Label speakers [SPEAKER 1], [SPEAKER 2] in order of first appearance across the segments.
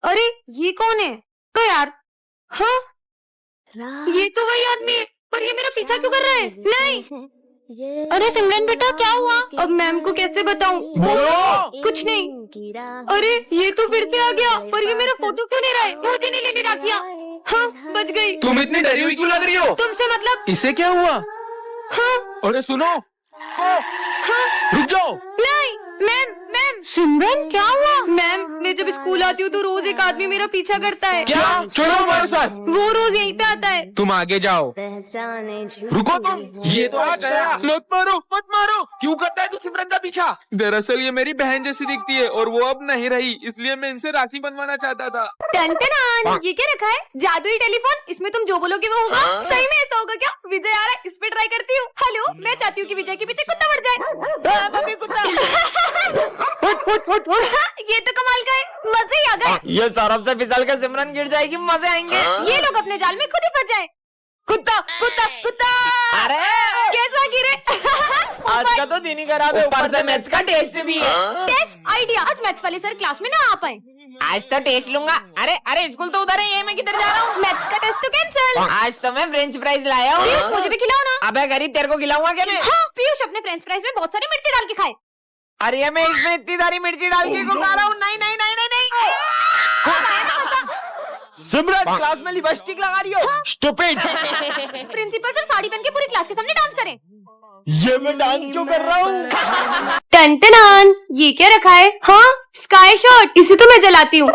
[SPEAKER 1] अरे ये कौन है? तो यार, हाँ ये तो वही आदमी है, पर ये मेरा पीछा क्यों कर रहा है? नहीं। अरे सिमरन बेटा क्या हुआ? अब मैम को कैसे बताऊं?
[SPEAKER 2] बोलो।
[SPEAKER 1] कुछ नहीं। अरे ये तो फिर से आ गया, पर ये मेरा फोटो क्यों ले रहा है? मुझे नहीं लेने रखिया। हाँ बच गई।
[SPEAKER 2] तुम इतनी डरी हुई क्यों लग रही हो?
[SPEAKER 1] तुमसे मतलब?
[SPEAKER 2] इसे क्या हुआ?
[SPEAKER 1] हाँ
[SPEAKER 2] अरे सुनो,
[SPEAKER 1] हाँ।
[SPEAKER 2] रुक जाओ।
[SPEAKER 1] नहीं मैम मैम। सिमरन क्या हुआ? मैम मैं जब स्कूल आती हूँ तो रोज एक आदमी मेरा पीछा करता है।
[SPEAKER 2] क्या? चलो हमारे साथ।
[SPEAKER 1] वो रोज यहीं पे आता है।
[SPEAKER 2] तुम आगे जाओ। रुको तुम, ये तो आ गया। मत मारो मत मारो। क्यों करता है तू सिमरन का पीछा? दरअसल ये मेरी बहन जैसी दिखती है और वो अब नहीं रही, इसलिए मैं इनसे राखी बंधवाना चाहता था।
[SPEAKER 1] टन ये क्या रखा है? जादुई टेलीफोन, इसमें तुम जो बोलोगे वो होगा। सही में ऐसा होगा क्या? विजय आ रहा है, इस पे ट्राई करती हूँ। हेलो, मैं चाहती हूँ कि विजय के पीछे कुत्ता बढ़ जाए। ये तो कमाल का है, मजे ही आ गए।
[SPEAKER 3] ये सौरभ से फिसल के सिमरन गिर जाएगी, मजे आएंगे।
[SPEAKER 1] ये लोग अपने जाल में खुद ही फंस जाए। कुत्ता कुत्ता कुत्ता।
[SPEAKER 3] अरे
[SPEAKER 1] कैसा गिरे?
[SPEAKER 3] आज का तो दिन ही खराब है, ऊपर से मैथ्स का टेस्ट भी है।
[SPEAKER 1] टेस्ट आइडिया, आज मैथ्स वाले सर क्लास में ना आ पाए।
[SPEAKER 3] आज तो टेस्ट लूंगा। अरे अरे स्कूल तो उधर है, ये मैं किधर जा रहा हूँ?
[SPEAKER 1] मैथ्स का टेस्ट तो कैंसिल।
[SPEAKER 3] आज तो मैं फ्रेंच फ्राइज लाया हूँ।
[SPEAKER 1] पीयूष मुझे भी खिलाओ ना।
[SPEAKER 3] अबे गरीब, तेरे को खिलाऊंगा क्या मैं?
[SPEAKER 1] हाँ पीयूष अपने फ्रेंच फ्राइज में बहुत सारी मिर्ची डाल के खाए।
[SPEAKER 3] अरे मैं इसमें इतनी सारी मिर्ची डाल के क्यों खा रहा हूँ? नहीं नहीं नहीं नहीं नहीं। सिमरन क्लास में लिपस्टिक लगा रही हो। स्टूपिड।
[SPEAKER 1] प्रिंसिपल सर साड़ी पहन के पूरी क्लास के सामने डांस करें।
[SPEAKER 3] ये मैं डांस क्यों कर रहा हूँ?
[SPEAKER 1] टन ये क्या रखा है? हाँ स्काई शॉट, इसे तो मैं जलाती हूँ।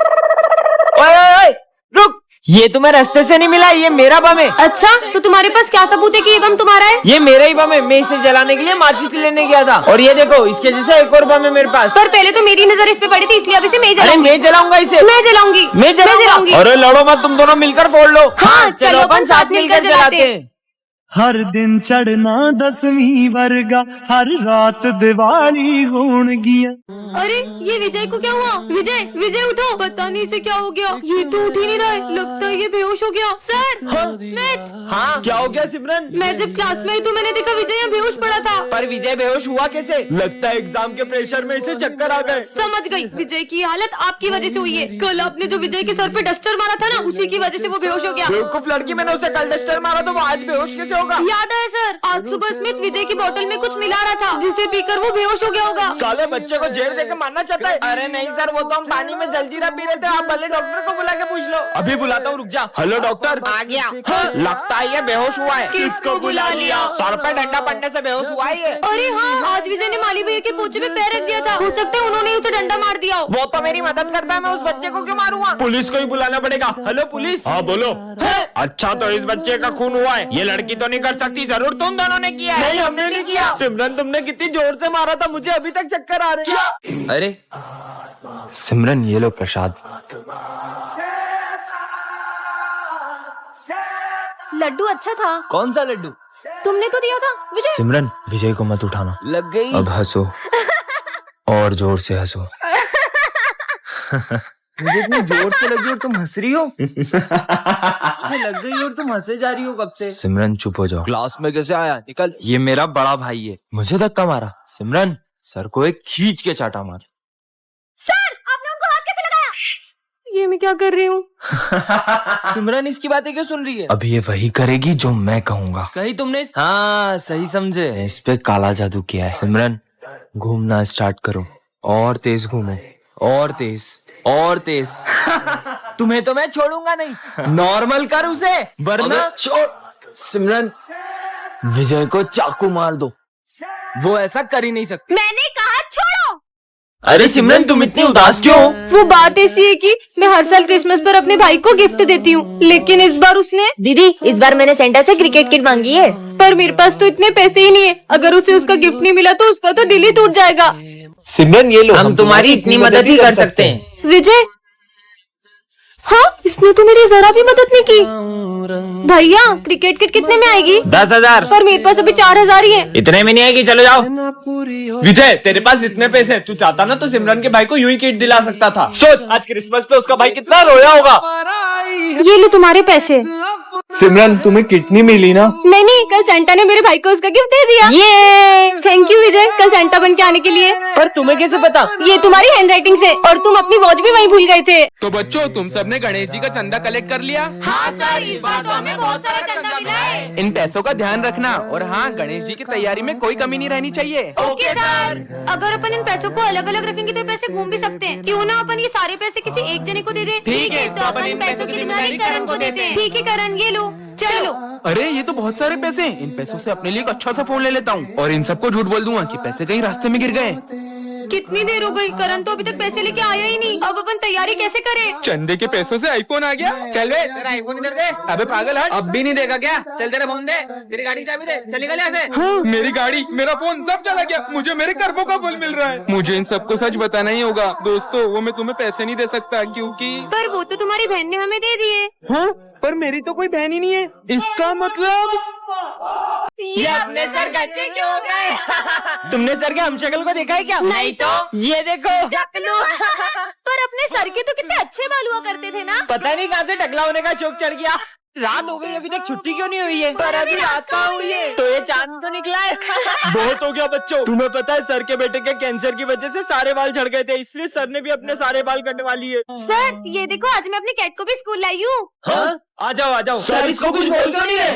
[SPEAKER 3] ओए रुक, ये तुम्हें रास्ते से नहीं मिला, ये मेरा बम है।
[SPEAKER 1] अच्छा तो तुम्हारे पास क्या सबूत है कि ये बम तुम्हारा है?
[SPEAKER 3] ये मेरा ही बम है, मैं इसे जलाने के लिए माचिस लेने गया था। और ये देखो, इसके जैसा एक और बम है मेरे पास।
[SPEAKER 1] पर पहले तो मेरी नजर इस पे पड़ी थी, इसलिए अब इसे मैं
[SPEAKER 3] अरे
[SPEAKER 1] जलाऊंगी।
[SPEAKER 3] मैं जलाऊंगा इसे।
[SPEAKER 1] मैं जलाऊंगी।
[SPEAKER 3] मैं जलाऊंगी। अरे लड़ो मत, तुम दोनों मिलकर फोड़ लो।
[SPEAKER 1] हाँ, चलो अपन साथ मिलकर जलाते हैं।
[SPEAKER 4] हर दिन चढ़ना 10वीं वर्गा, हर रात दिवाली होन गिया।
[SPEAKER 1] अरे ये विजय को क्या हुआ? विजय विजय उठो, पता नहीं इसे क्या हो गया। ये तो उठ ही नहीं रहा है, लगता है ये बेहोश हो गया। Sir Smith.
[SPEAKER 3] हाँ क्या हो गया सिमरन?
[SPEAKER 1] मैं जब क्लास में आई तो मैंने देखा विजय यहाँ बेहोश पड़ा था।
[SPEAKER 3] पर विजय बेहोश हुआ कैसे? लगता है एग्जाम के प्रेशर में इसे चक्कर आ गए।
[SPEAKER 1] समझ गई, विजय की हालत आपकी वजह से हुई है। कल आपने जो विजय के सर पे डस्टर मारा था ना, उसी की वजह से वो बेहोश हो गया।
[SPEAKER 3] बेवकूफ लड़की, मैंने उसे कल डस्टर मारा तो वो आज बेहोश कैसे होगा?
[SPEAKER 1] याद है सर, आज सुबह स्मिथ विजय की बोतल में कुछ मिला रहा था, जिसे पीकर वो बेहोश हो गया होगा।
[SPEAKER 3] साले बच्चे को जेल देकर मारना चाहता है। अरे नहीं सर, वो तो हम पानी में जलजीरा पी रहे थे। आप भले डॉक्टर को बुला के पूछ लो। अभी बुलाता हूँ, रुक जा। Hello doctor. आ गया। हाँ, लगता है ये बेहोश हुआ है।
[SPEAKER 1] किसको बुला लिया?
[SPEAKER 3] सर पे डंडा पड़ने से बेहोश हुआ है ये।
[SPEAKER 1] अरे हाँ, आज विजय ने माली भैया के पोछे में पैर रख दिया था, हो सकता है उन्होंने उसे डंडा मार दिया हो।
[SPEAKER 3] वो तो मेरी मदद करता है, मैं उस बच्चे को क्यों मारूंगा? पुलिस को ही बुलाना पड़ेगा। Hello police. हाँ बोलो। अच्छा तो इस बच्चे का खून हुआ है, ये लड़की तो नहीं कर सकती, जरूर तुम दोनों ने किया है। नहीं हमने नहीं किया। सिमरन तुमने कितनी जोर से मारा था, मुझे अभी तक चक्कर आ रहे हैं।
[SPEAKER 2] अरे सिमरन ये लो प्रसाद।
[SPEAKER 1] लड्डू अच्छा था।
[SPEAKER 3] कौन सा लड्डू?
[SPEAKER 1] तुमने तो दिया था विजय।
[SPEAKER 2] सिमरन विजय को मत उठाना।
[SPEAKER 3] लग गई।
[SPEAKER 2] अब हंसो और जोर से हंसो।
[SPEAKER 3] मुझे इतनी जोर से लगी और तुम हंस रही हो। मुझे लग गई और तुम हंसे जा रही हो कब से।
[SPEAKER 2] सिमरन चुप हो जाओ।
[SPEAKER 3] क्लास में कैसे आया? निकल।
[SPEAKER 2] ये मेरा बड़ा भाई है, मुझे धक्का मारा। सिमरन सर को एक खींच के चाटा मार।
[SPEAKER 1] सर आपने उनको हाथ कैसे लगाया? ये मैं क्या कर रही हूँ?
[SPEAKER 3] सिमरन इसकी बातें क्यों सुन रही है?
[SPEAKER 2] अब ये वही करेगी जो मैं कहूँगा।
[SPEAKER 3] कहीं तुमने? हाँ सही समझे।
[SPEAKER 2] इस पे काला जादू किया है। सिमरन घूमना स्टार्ट करो, और तेज घूमो, और तेज और तेज।
[SPEAKER 3] तुम्हें तो मैं छोड़ूंगा नहीं। नॉर्मल कर उसे, वरना
[SPEAKER 2] छोड़। सिमरन विजय को चाकू मार दो।
[SPEAKER 3] वो ऐसा कर ही नहीं सकती।
[SPEAKER 1] मैंने कहा छोड़ो।
[SPEAKER 3] अरे सिमरन तुम इतनी उदास क्यों हो?
[SPEAKER 1] वो बात ऐसी है कि मैं हर साल क्रिसमस पर अपने भाई को गिफ्ट देती हूँ, लेकिन इस बार उसने।
[SPEAKER 5] दीदी इस बार मैंने सेंटा से क्रिकेट किट मांगी है,
[SPEAKER 1] पर मेरे पास तो इतने पैसे ही नहीं है। अगर उसे उसका गिफ्ट नहीं मिला तो उसका तो दिल ही टूट जाएगा।
[SPEAKER 3] सिमरन ये लो, हम तुम्हारी इतनी मदद ही कर सकते हैं।
[SPEAKER 1] विजय हाँ, इसने तो मेरी जरा भी मदद नहीं की। भैया क्रिकेट किट कितने में आएगी?
[SPEAKER 3] 10,000।
[SPEAKER 1] पर मेरे पास अभी 4,000 ही है।
[SPEAKER 3] इतने में नहीं आएगी, चलो जाओ। विजय तेरे पास इतने पैसे, तू चाहता ना तो सिमरन के भाई को यूं ही किट दिला सकता था। सोच आज क्रिसमस पे उसका भाई कितना रोया होगा।
[SPEAKER 1] ये लो तुम्हारे पैसे।
[SPEAKER 3] सिमरन तुम्हें किट नहीं मिली ना?
[SPEAKER 1] नहीं, कल सेंटा ने मेरे भाई को उसका गिफ्ट दे दिया। ये थैंक यू विजय, कल सेंटा बन के आने के लिए।
[SPEAKER 3] पर तुम्हें कैसे पता?
[SPEAKER 1] ये तुम्हारी हैंडराइटिंग से, और तुम अपनी वॉच भी वहीं भूल गए थे।
[SPEAKER 2] तो बच्चों तुम सबने गणेश जी का चंदा कलेक्ट कर लिया?
[SPEAKER 1] हाँ सर, इस बार तो हमें बहुत सारा चंदा मिला है।
[SPEAKER 2] इन पैसों का ध्यान रखना, और हाँ गणेश जी की तैयारी में कोई कमी नहीं रहनी चाहिए।
[SPEAKER 1] Okay sir. अगर अपन इन पैसों को अलग अलग रखेंगे तो पैसे घूम भी सकते हैं। क्यों ना अपन ये सारे पैसे किसी एक जने को दे दें?
[SPEAKER 2] ठीक है,
[SPEAKER 1] तो अपन इन पैसों की जिम्मेदारी करण को देते हैं। ठीक है करण, ये लो चलो।
[SPEAKER 2] अरे ये तो बहुत सारे पैसे हैं। इन पैसों से अपने लिए एक अच्छा सा फोन ले लेता हूँ, और इन सबको झूठ बोल दूंगा कि पैसे कहीं रास्ते में गिर गए।
[SPEAKER 1] कितनी देर हो गई, करण तो अभी तक पैसे लेके आया ही नहीं। अब अपन तैयारी कैसे करें?
[SPEAKER 2] चंदे के पैसों से आईफोन आ गया। चल बे तेरा आईफोन इधर दे। अबे पागल हट, अब भी नहीं देगा क्या? चल तेरा फोन दे, तेरी गाड़ी की चाबी दे, चल निकल यहाँ से। हाँ, मेरी गाड़ी, मेरा फोन सब चला गया। मुझे मेरे कर्मों का फल मिल रहा है। मुझे इन सबको सच बताना ही होगा दोस्तों, वो मैं तुम्हें पैसे नहीं दे सकता क्योंकि।
[SPEAKER 1] पर वो तो तुम्हारी बहन ने हमें दे दिए।
[SPEAKER 2] हाँ पर मेरी तो कोई बहन ही नहीं है। इसका मतलब
[SPEAKER 3] ये अपने सर गच्चे क्यों हो गए? तुमने सर के हमशक्ल को देखा है क्या?
[SPEAKER 1] नहीं तो।
[SPEAKER 3] ये देखो।
[SPEAKER 1] पर अपने सर के तो कितने अच्छे बाल हुआ करते थे ना।
[SPEAKER 3] पता नहीं कहाँ से टकला होने का शौक चढ़ गया। रात हो गई, अभी तक छुट्टी क्यों नहीं हुई है? पर अभी रात कहाँ हुई है? तो ये चांद तो निकला है। बहुत हो गया बच्चों। तुम्हें पता है सर के बेटे के कैंसर की वजह से सारे बाल झड़ गए थे, इसलिए सर ने भी अपने सारे बाल कटवा लिए।
[SPEAKER 1] सर ये देखो, आज मैं अपने कैट को भी स्कूल लाई हूँ।
[SPEAKER 3] हाँ? आ जाओ आ जाओ। सर इसको कुछ बोल क्यों नहीं रहे?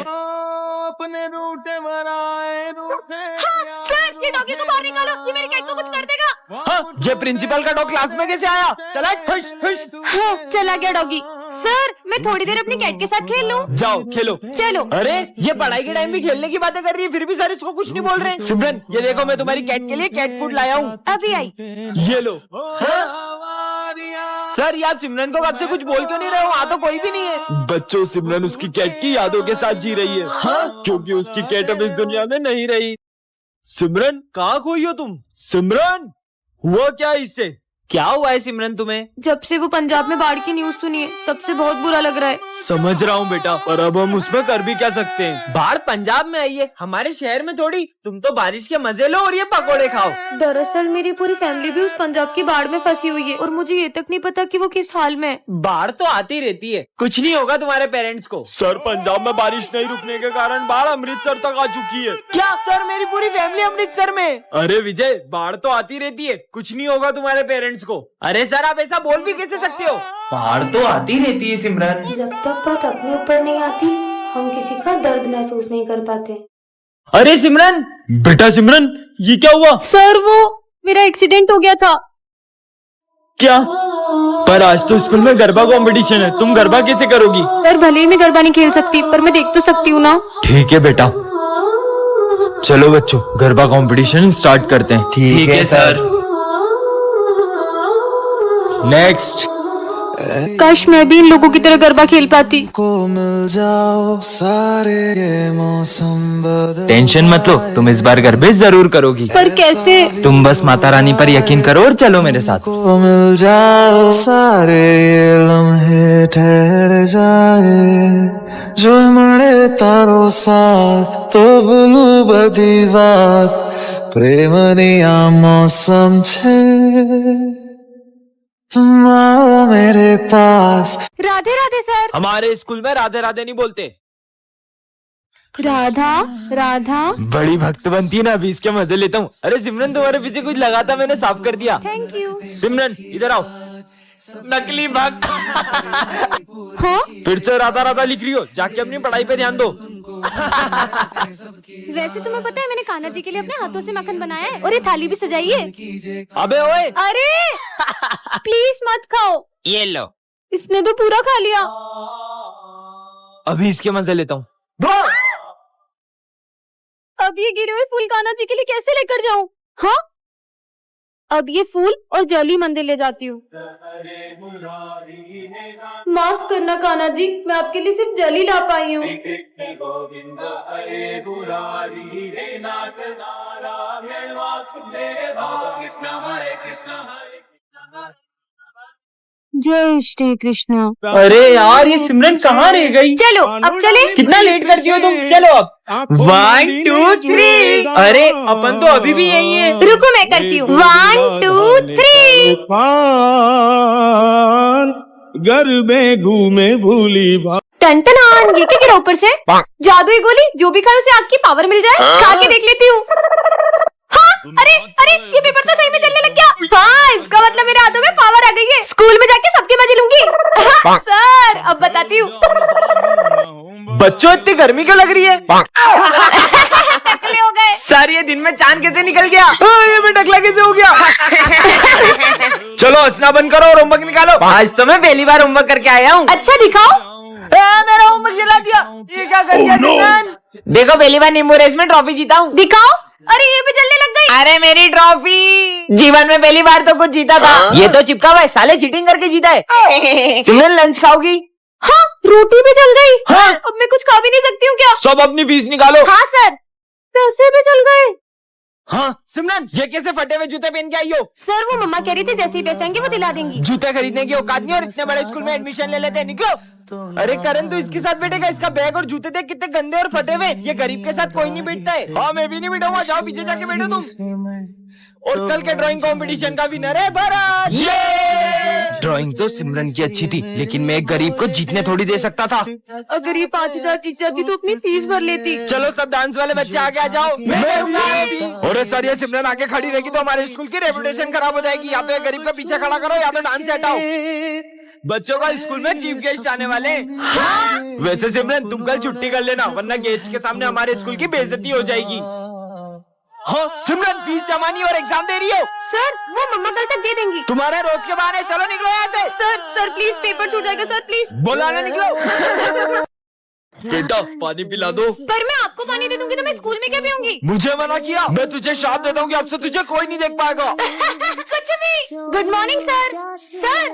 [SPEAKER 2] अपने रूठे मनाए रूठे।
[SPEAKER 1] हाँ, सर ये डॉगी को बाहर निकालो, ये मेरे कैट को कुछ कर देगा।
[SPEAKER 3] हाँ, ये प्रिंसिपल का डॉग क्लास में कैसे आया? चला खुश खुश।
[SPEAKER 1] हाँ, चला गया डॉगी। सर मैं थोड़ी देर अपने कैट के साथ खेल लूं?
[SPEAKER 3] जाओ खेलो।
[SPEAKER 1] चलो।
[SPEAKER 3] अरे ये पढ़ाई के टाइम भी खेलने की बातें कर रही है, फिर भी सर इसको कुछ नहीं बोल रहे। सिमरन ये देखो, मैं तुम्हारी कैट के लिए कैट फूड लाया हूँ।
[SPEAKER 1] अभी आई।
[SPEAKER 3] ये लो। हाँ? सर यार सिमरन को कब से कुछ बोल क्यों नहीं रहे हो? वहाँ तो कोई भी नहीं है। बच्चों सिमरन उसकी कैट की यादों के साथ जी रही है। हाँ? क्योंकि उसकी कैट अब इस दुनिया में नहीं रही। सिमरन कहाँ खोई हो तुम? सिमरन हुआ क्या इससे? क्या हुआ है सिमरन तुम्हें?
[SPEAKER 1] जब से वो पंजाब में बाढ़ की न्यूज सुनी है, तब से बहुत बुरा लग रहा है।
[SPEAKER 3] समझ रहा हूँ बेटा, पर अब हम उसमें कर भी क्या सकते हैं? बाढ़ पंजाब में आई है, हमारे शहर में थोड़ी। तुम तो बारिश के मजे लो और ये पकोड़े खाओ।
[SPEAKER 1] दरअसल मेरी पूरी फैमिली भी उस पंजाब की बाढ़ में फंसी हुई है, और मुझे ये तक नहीं पता कि वो किस हाल में है।
[SPEAKER 3] बाढ़ तो आती रहती है, कुछ नहीं होगा तुम्हारे पेरेंट्स को। सर पंजाब में बारिश नहीं रुकने के कारण बाढ़ अमृतसर तक आ चुकी है। क्या सर मेरी पूरी फैमिली अमृतसर में? अरे विजय बाढ़ तो आती रहती है, कुछ नहीं होगा तुम्हारे पेरेंट्स को। अरे सर आप ऐसा बोल भी कैसे सकते हो? बाढ़ तो आती रहती है सिमरन।
[SPEAKER 1] जब तक बात अपने ऊपर नहीं आती, हम किसी का दर्द महसूस नहीं कर पाते।
[SPEAKER 3] अरे सिमरन, बेटा सिमरन ये क्या हुआ?
[SPEAKER 1] सर वो मेरा एक्सीडेंट हो गया था।
[SPEAKER 3] क्या? पर आज तो स्कूल में गरबा कंपटीशन है, तुम गरबा कैसे करोगी?
[SPEAKER 1] सर भले ही मैं गरबा नहीं खेल सकती, पर मैं देख तो सकती हूँ ना।
[SPEAKER 3] ठीक है बेटा, चलो बच्चों गरबा कंपटीशन स्टार्ट करते हैं।
[SPEAKER 6] ठीक है सर।
[SPEAKER 3] नेक्स्ट।
[SPEAKER 1] काश मैं भी इन लोगों की तरह गरबा खेल पाती।
[SPEAKER 6] को मिल जाओ सारे ये मौसम बदल।
[SPEAKER 3] टेंशन मत लो, तुम इस बार गरबे जरूर करोगी।
[SPEAKER 1] पर कैसे?
[SPEAKER 3] तुम बस माता रानी पर यकीन करो और चलो मेरे साथ।
[SPEAKER 6] को मिल जाओ सारे ये लम्हे ठहर जाए, जो मळे तारो साथ तो बोलू बधी बात, प्रेमनी आ मौसम छे, तुम आओ मेरे पास।
[SPEAKER 1] राधे राधे सर।
[SPEAKER 3] हमारे स्कूल में राधे राधे नहीं बोलते।
[SPEAKER 1] राधा राधा।
[SPEAKER 3] बड़ी भक्त बनती है ना, अभी इसके मजे लेता हूँ। अरे सिमरन तुम्हारे पीछे कुछ लगा था, मैंने साफ कर दिया।
[SPEAKER 1] Thank you.
[SPEAKER 3] सिमरन इधर आओ। नकली भक्त।
[SPEAKER 1] हाँ?
[SPEAKER 3] फिर से राधा राधा लिख रही हो, जाके अपनी पढ़ाई पे ध्यान दो।
[SPEAKER 1] वैसे तुम्हें पता है मैंने कान्हा जी के लिए अपने हाथों से मक्खन बनाया है, और ये थाली भी सजाई है।
[SPEAKER 3] अबे ओए,
[SPEAKER 1] अरे प्लीज मत खाओ।
[SPEAKER 3] ये लो।
[SPEAKER 1] इसने तो पूरा खा लिया।
[SPEAKER 3] अभी इसके मजे लेता हूँ।
[SPEAKER 1] अब ये गिरे हुए फूल कान्हा जी के लिए कैसे लेकर जाऊं? हाँ, अब ये फूल और जली मंदिर ले जाती हूँ। माफ करना कान्हा जी, मैं आपके लिए सिर्फ जली ला पाई हूँ। जय श्री कृष्ण।
[SPEAKER 3] अरे यार ये सिमरन कहाँ रह गई?
[SPEAKER 1] चलो अब चले।
[SPEAKER 3] कितना लेट करती हो तुम? चलो अब 1 2 3। अरे अपन तो अभी भी यही है।
[SPEAKER 1] रुको मैं करती हूँ। 1 2 3।
[SPEAKER 4] घर में घूमे भूली
[SPEAKER 1] टन टन, ये क्या गिरा ऊपर से? जादुई गोली, जो भी खाए उसे आग की पावर मिल जाए। खा के देख लेती हूँ। हाँ, अरे अरे ये पेपर तो सही में जलने लग गया। हाँ, इसका मतलब मेरे हाथों में पावर आ गई है। स्कूल में जाके सबके मजे लूंगी। हाँ, सर अब बताती हूँ।
[SPEAKER 3] बच्चों इतनी गर्मी क्यों लग रही है?
[SPEAKER 1] टकले हो गए।
[SPEAKER 3] सर ये दिन में चांद कैसे निकल गया? ये भी टकला कैसे हो गया? चलो हंसना बंद करो और होमवर्क निकालो। आज तो मैं पहली बार होमवर्क करके आया हूँ।
[SPEAKER 1] अच्छा दिखाओ।
[SPEAKER 3] मेरा होमवर्क जला दिया। ये क्या कर दिया सिमरन? देखो पहली बार नींबू रेस में ट्रॉफी जीता हूँ।
[SPEAKER 1] दिखाओ। अरे ये भी जलने लग गई।
[SPEAKER 3] अरे मेरी ट्रॉफी। जीवन में पहली बार तो कुछ जीता था। ये तो चिपका हुआ है, साले चीटिंग करके जीता है। सिमरन लंच खाओगी?
[SPEAKER 1] हाँ, रोटी भी जल गई।
[SPEAKER 3] हाँ।
[SPEAKER 1] अब मैं कुछ खा भी नहीं सकती हूँ क्या?
[SPEAKER 3] सब अपनी फीस निकालो।
[SPEAKER 1] हाँ सर, पैसे भी जल गए।
[SPEAKER 3] हाँ सिमरन ये कैसे फटे हुए जूते पहन के आई हो?
[SPEAKER 1] सर वो मम्मा कह रही थी जैसे ही पैसे आएंगे वो दिला देंगी।
[SPEAKER 3] जूते खरीदने की औकात नहीं और इतने बड़े स्कूल में एडमिशन ले लेते हैं। निकलो। अरे करण तू इसके साथ बैठेगा? इसका बैग और जूते देख कितने गंदे और फटे हुए। ये गरीब के साथ कोई नहीं बैठता है। हाँ मैं भी नहीं बैठूंगा। जाओ पीछे जाके बैठो तुम। और कल के ड्राइंग कंपटीशन का विनर है भरत। ड्राइंग तो सिमरन की अच्छी थी, लेकिन मैं एक गरीब को जीतने थोड़ी दे सकता था।
[SPEAKER 1] अगर ये 5000 जीत जाती तो अपनी फीस भर लेती।
[SPEAKER 3] चलो सब डांस वाले बच्चे आगे आ जाओ। और सर ये सिमरन आगे खड़ी रहेगी तो हमारे स्कूल की रेपुटेशन खराब हो जाएगी। या तो ये गरीब का पीछे खड़ा करो या तो डांस से हटाओ। बच्चों का स्कूल में चीफ गेस्ट आने वाले। हाँ? वैसे सिमरन तुम कल छुट्टी कर लेना, वरना गेस्ट के सामने हमारे स्कूल की बेइज्जती हो जाएगी। हाँ सिमरन फीस जमा नहीं और एग्जाम दे रही हो?
[SPEAKER 1] सर वो मम्मा कल तक दे देंगी।
[SPEAKER 3] तुम्हारे रोज के बहाने। चलो निकलो यहाँ से।
[SPEAKER 1] सर प्लीज पेपर छूट जाएगा सर प्लीज।
[SPEAKER 3] बोला ना निकलो। बेटा पानी पिला दो।
[SPEAKER 1] पर मैं आपको पानी दे दूंगी तो मैं स्कूल में क्या पीऊंगी?
[SPEAKER 3] मुझे मना किया? मैं तुझे शाप दे दूंगी, अब से तुझे कोई नहीं देख पाएगा।
[SPEAKER 1] कुछ भी। Good morning sir. सर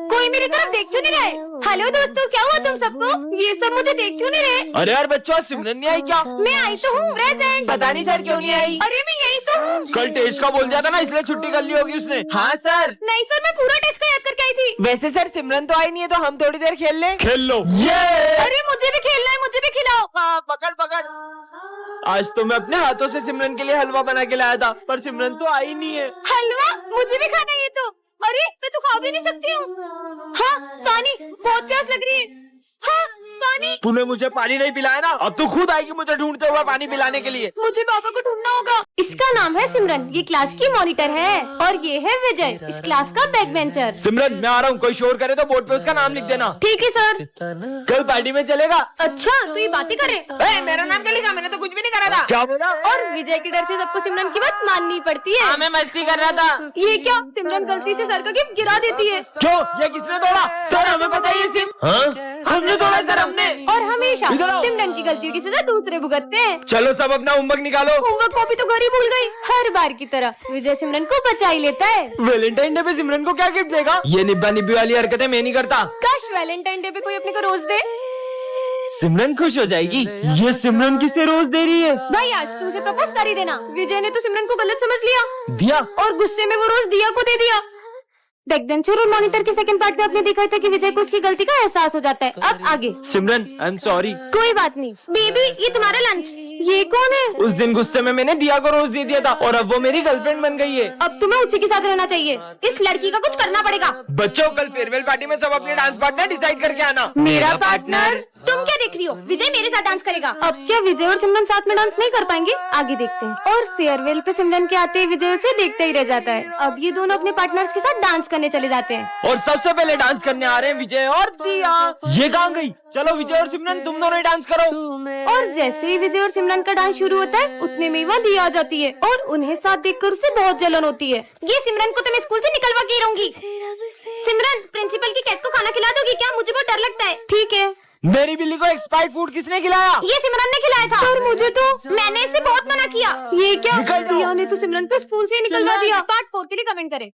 [SPEAKER 1] कोई मेरी तरफ देख क्यों नहीं रहा है? हेलो दोस्तों, क्या हुआ तुम सबको? ये सब मुझे देख क्यों नहीं रहे?
[SPEAKER 3] अरे यार बच्चों सिमरन नहीं आई क्या?
[SPEAKER 1] मैं आई तो हूँ प्रेजेंट।
[SPEAKER 3] पता नहीं सर क्यों नहीं आई।
[SPEAKER 1] अरे मैं यही तो हूँ।
[SPEAKER 3] कल टेस्ट का बोल दिया था ना, इसलिए छुट्टी कर ली होगी उसने। हाँ सर।
[SPEAKER 1] नहीं सर, मैं पूरा टेस्ट का याद करके आई थी।
[SPEAKER 3] वैसे सर सिमरन तो आई नहीं है तो हम थोड़ी देर खेल ले। खेल लो।
[SPEAKER 1] अरे मुझे भी खेलना है, मुझे भी खिलाओ।
[SPEAKER 3] हाँ पकड़ पकड़। आज तो मैं अपने हाथों से सिमरन के लिए हलवा बना के लाया था, पर सिमरन तो आई नहीं है।
[SPEAKER 1] हलवा? मुझे भी खाना है ये तो। अरे मैं तो खा भी नहीं सकती हूँ। हाँ पानी, बहुत प्यास लग रही है। हाँ पानी।
[SPEAKER 3] तूने मुझे पानी नहीं पिलाया ना, अब तू खुद आएगी मुझे ढूंढते हुए पानी पिलाने के लिए।
[SPEAKER 1] मुझे पापा को ढूंढना होगा। इसका नाम है सिमरन, ये क्लास की मॉनिटर है। और ये है विजय, इस क्लास का बैक बेंचर।
[SPEAKER 3] सिमरन मैं आ रहा हूँ, कोई शोर करे तो बोर्ड पे उसका नाम लिख देना।
[SPEAKER 1] ठीक है सर।
[SPEAKER 3] कल पार्टी में चलेगा?
[SPEAKER 1] अच्छा तो ये बातें कर रहे।
[SPEAKER 3] मेरा नाम क्या लिखा? मैंने तो कुछ भी नहीं करा था। क्या बोला?
[SPEAKER 1] और विजय के डर से सबको सिमरन की बात माननी पड़ती है।
[SPEAKER 3] मैं मस्ती कर रहा था।
[SPEAKER 1] ये क्या? सिमरन गलती से सर का गिफ्ट गिरा देती है।
[SPEAKER 3] क्यों? ये किसने तोड़ा? सर हमें पता है ये सिम। हमने तोड़ा सर हमने।
[SPEAKER 1] और हमेशा सिमरन की गलतियों की सजा दूसरे भुगतते हैं।
[SPEAKER 3] चलो सब अपना होमवर्क निकालो।
[SPEAKER 1] होमवर्क कॉपी तो घर ही भूल गई। हर बार की तरह विजय सिमरन को बचा ही लेता है।
[SPEAKER 3] वैलेंटाइन डे पे सिमरन को क्या गिफ्ट देगा? ये निब्बा निब्बी वाली हरकतें मैं नहीं करता।
[SPEAKER 1] काश वैलेंटाइन डे पे कोई अपने को रोज दे।
[SPEAKER 3] सिमरन खुश हो जाएगी। ये सिमरन किसे रोज दे रही है?
[SPEAKER 1] भाई आज तू उसे प्रपोज कर ही देना। विजय ने तो सिमरन को गलत समझ लिया
[SPEAKER 3] दिया
[SPEAKER 1] और गुस्से में वो रोज दिया को दे दिया। बैक बेंचर और मॉनिटर के सेकंड पार्ट में आपने देखा था कि विजय को उसकी गलती का एहसास हो जाता है। अब आगे।
[SPEAKER 3] सिमरन आई एम सॉरी।
[SPEAKER 1] कोई बात नहीं। बेबी ये तुम्हारा लंच। ये कौन है?
[SPEAKER 3] उस दिन गुस्से में मैंने दिया को रोज दे दिया था और अब वो मेरी गर्लफ्रेंड बन गई है।
[SPEAKER 1] अब तुम्हें उसी के साथ रहना चाहिए। इस लड़की का कुछ करना पड़ेगा।
[SPEAKER 3] बच्चों कल फेयरवेल पार्टी में सब अपने डांस पार्टनर डिसाइड करके आना।
[SPEAKER 1] मेरा पार्टनर? तुम क्या देख रही हो? विजय मेरे साथ डांस करेगा। अब क्या विजय और सिमरन साथ में डांस नहीं कर पाएंगे? आगे देखते हैं। और फेयरवेल पे सिमरन के आते ही विजय उसे देखते ही रह जाता है। अब ये दोनों अपने पार्टनर्स के साथ डांस करने चले जाते हैं।
[SPEAKER 3] और सबसे पहले डांस करने आ रहे हैं विजय और दिया। ये कहाँ गई? चलो विजय और सिमरन तुम दोनों डांस करो।
[SPEAKER 1] और जैसे ही विजय और सिमरन का डांस शुरू होता है उतने में वहाँ दिया आ जाती है और उन्हें साथ देखकर उसे बहुत जलन होती है। ये सिमरन को तो मैं स्कूल से निकलवा के ही रहूंगी। सिमरन प्रिंसिपल की कैट को खाना खिला दोगी क्या? मुझे बहुत डर लगता है। ठीक है।
[SPEAKER 3] मेरी बिल्ली को एक्सपायर्ड फूड किसने खिलाया?
[SPEAKER 1] ये सिमरन ने खिलाया था। पर मुझे तो मैंने इसे बहुत मना किया। ये क्या? दिया ने तो सिमरन को स्कूल से ही निकलवा दिया। पार्ट 4 के लिए कमेंट करें।